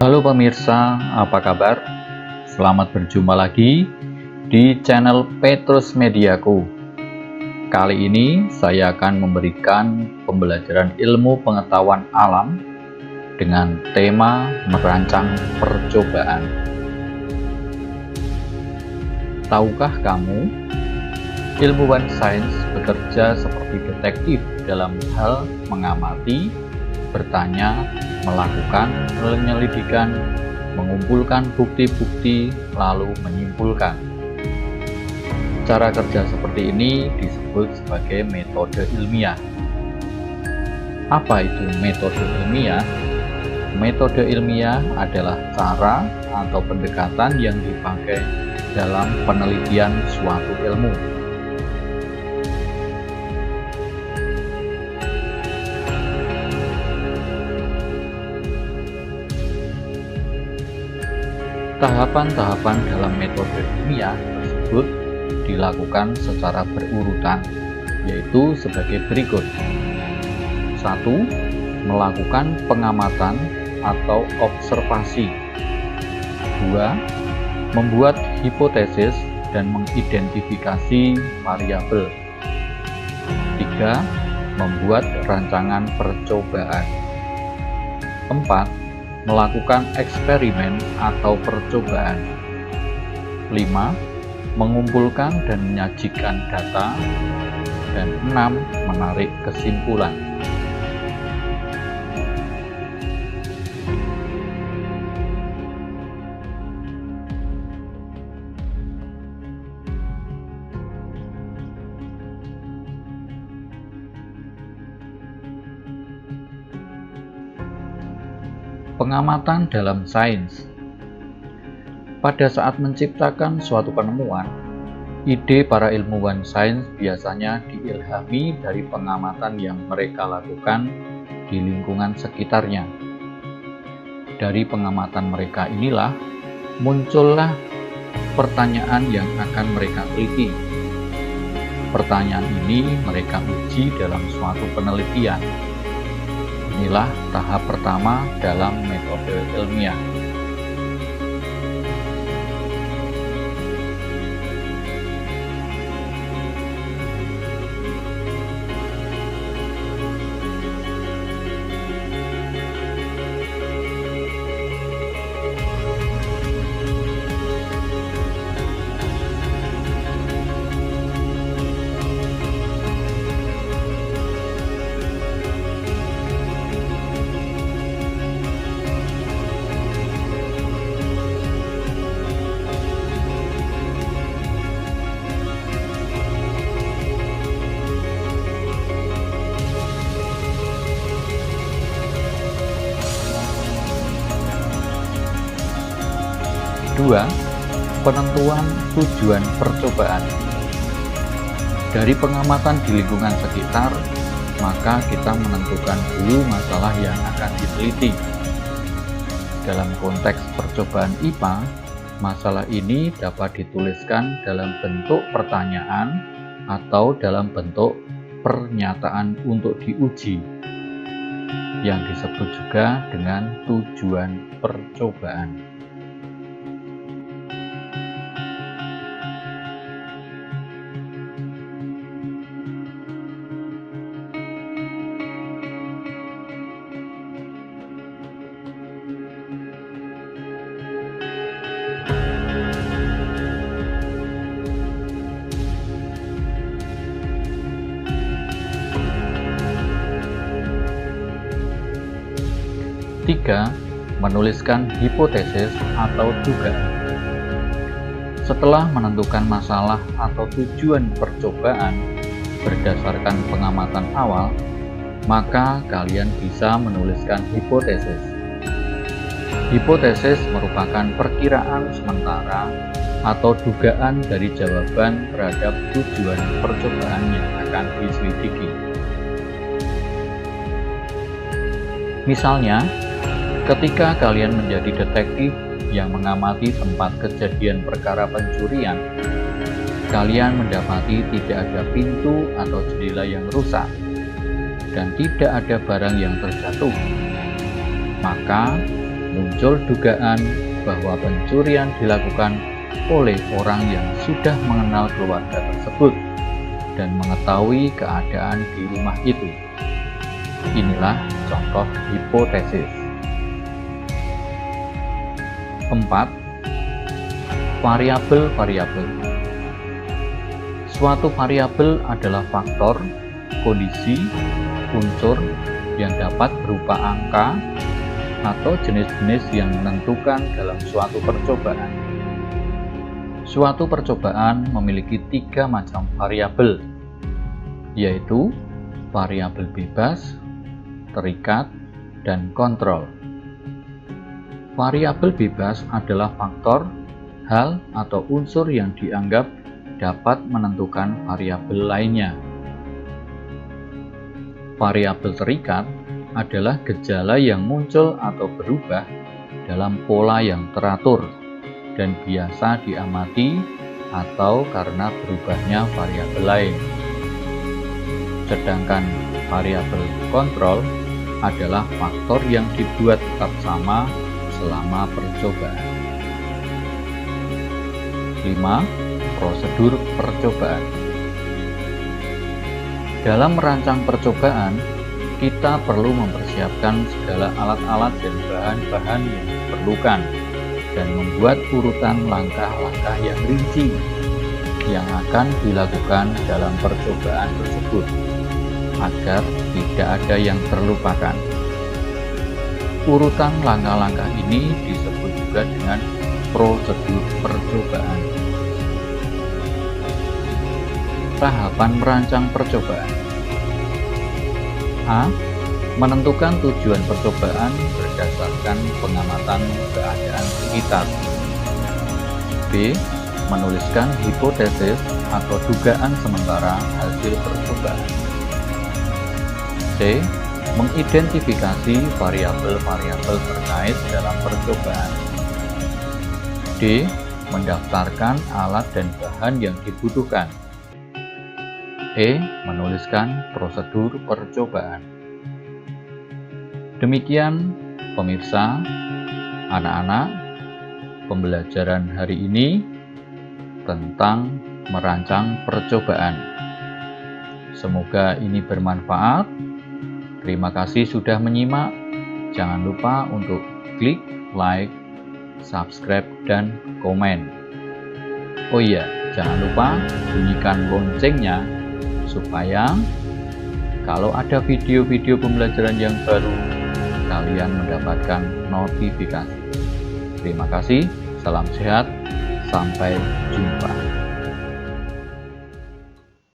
Halo pemirsa, apa kabar? Selamat berjumpa lagi di channel Petrus Mediaku. Kali ini saya akan memberikan pembelajaran ilmu pengetahuan alam dengan tema merancang percobaan. Tahukah kamu, ilmuwan sains bekerja seperti detektif dalam hal mengamati, bertanya, melakukan penyelidikan, mengumpulkan bukti-bukti, lalu menyimpulkan. Cara kerja seperti ini disebut sebagai metode ilmiah. Apa itu metode ilmiah? Metode ilmiah adalah cara atau pendekatan yang dipakai dalam penelitian suatu ilmu. Tahapan-tahapan dalam metode ilmiah tersebut dilakukan secara berurutan, yaitu sebagai berikut. 1. Melakukan pengamatan atau observasi. 2. Membuat hipotesis dan mengidentifikasi variabel. 3. Membuat rancangan percobaan. 4. Melakukan eksperimen atau percobaan. 5. Mengumpulkan dan menyajikan data. Dan 6. Menarik kesimpulan. Pengamatan dalam sains. Pada saat menciptakan suatu penemuan, ide para ilmuwan sains biasanya diilhami dari pengamatan yang mereka lakukan di lingkungan sekitarnya. Dari pengamatan mereka inilah muncullah pertanyaan yang akan mereka teliti. Pertanyaan ini mereka uji dalam suatu penelitian. Inilah tahap pertama dalam metode ilmiah. Kedua, penentuan tujuan percobaan. Dari pengamatan di lingkungan sekitar, maka kita menentukan dulu masalah yang akan diteliti. Dalam konteks percobaan IPA, masalah ini dapat dituliskan dalam bentuk pertanyaan atau dalam bentuk pernyataan untuk diuji, yang disebut juga dengan tujuan percobaan. Tiga, menuliskan hipotesis atau dugaan. Setelah menentukan masalah atau tujuan percobaan berdasarkan pengamatan awal, maka kalian bisa menuliskan hipotesis. Hipotesis merupakan perkiraan sementara atau dugaan dari jawaban terhadap tujuan percobaan yang akan diselidiki. Misalnya, ketika kalian menjadi detektif yang mengamati tempat kejadian perkara pencurian, kalian mendapati tidak ada pintu atau jendela yang rusak dan tidak ada barang yang terjatuh. Maka muncul dugaan bahwa pencurian dilakukan oleh orang yang sudah mengenal keluarga tersebut dan mengetahui keadaan di rumah itu. Inilah contoh hipotesis. 4. Variabel-variabel. Suatu variabel adalah faktor, kondisi, unsur yang dapat berupa angka atau jenis-jenis yang menentukan dalam suatu percobaan. Suatu percobaan memiliki 3 macam variabel, yaitu variabel bebas, terikat, dan kontrol. Variabel bebas adalah faktor, hal, atau unsur yang dianggap dapat menentukan variabel lainnya. Variabel terikat adalah gejala yang muncul atau berubah dalam pola yang teratur dan biasa diamati atau karena berubahnya variabel lain. Sedangkan variabel kontrol adalah faktor yang dibuat tetap sama selama percobaan. 5. Prosedur percobaan. Dalam merancang percobaan, kita perlu mempersiapkan segala alat-alat dan bahan-bahan yang diperlukan dan membuat urutan langkah-langkah yang rinci yang akan dilakukan dalam percobaan tersebut agar tidak ada yang terlupakan. Urutan langkah-langkah ini disebut juga dengan prosedur percobaan. Tahapan merancang percobaan. A. Menentukan tujuan percobaan berdasarkan pengamatan keadaan sekitar. B. Menuliskan hipotesis atau dugaan sementara hasil percobaan. C. Mengidentifikasi variabel-variabel terkait dalam percobaan. D. Mendaftarkan alat dan bahan yang dibutuhkan. E. Menuliskan prosedur percobaan. Demikian pemirsa, anak-anak, pembelajaran hari ini tentang merancang percobaan. Semoga ini bermanfaat. Terima kasih sudah menyimak. Jangan lupa untuk klik like, subscribe, dan komen. Oh iya, jangan lupa bunyikan loncengnya supaya kalau ada video-video pembelajaran yang baru, kalian mendapatkan notifikasi. Terima kasih, salam sehat, sampai jumpa.